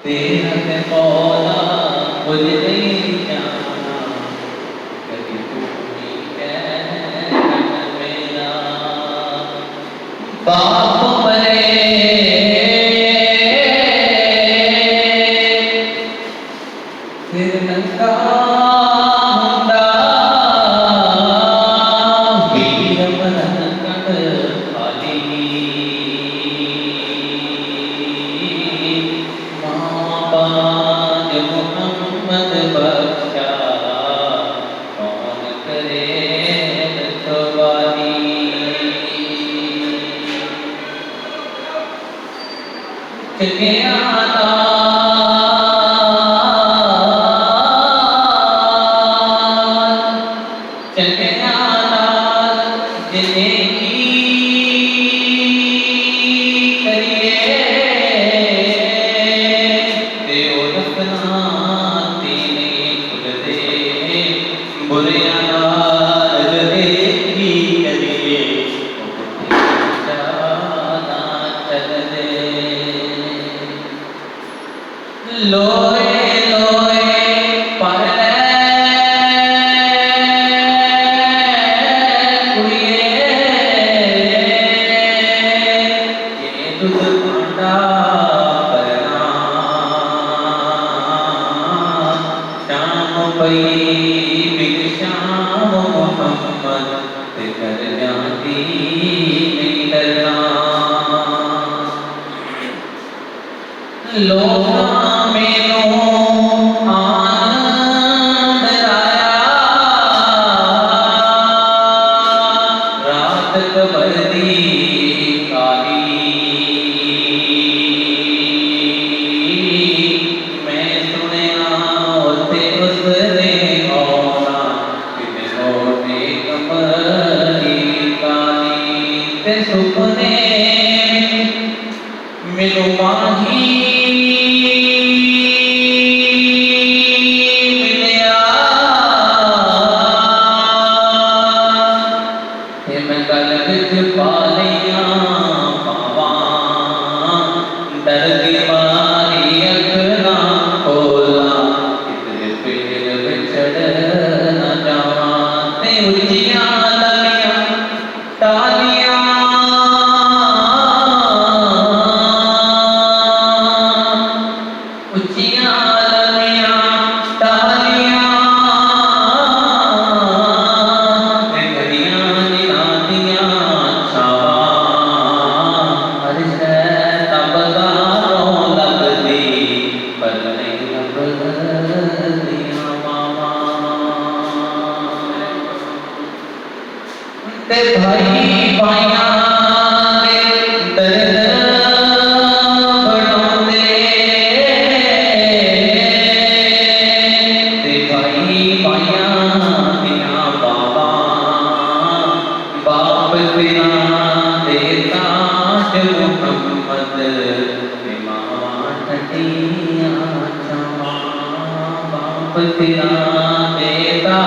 तेरा से मौला मुझे नहीं जाना, कभी तू ही कह मेरा बाप मरे फिर नंगा हुंदा वीर मनन कंड खाली बाज मोहम्मद बख्शा कौन करे रखवाली चले आता चले आता जिन्हें की करिए लोए लोए पर कुड़िए ये दूध भांडा करना शाम पई बिग शाम मोहम्मद ते कर जाती नहीं डरना लोना मेनू आनंद आया रात कबर दी काली मैं सुनिया उसे उसने औना किते होते कमरी काली ते सुपने मिलो माही पालिया पावा दर्द मारी अखना खोला कितने पेड़ बिछड़ न जावा ते उचिया ललिया तालिया उचिया ललिया तालिया ते भाई भाइयां दे दर्द बढ़ांदे ते भाई भाइयां दियां बाबा बाप तेरा देता मोहम्मद ते मां ठटियां छावां बाप तेरा देता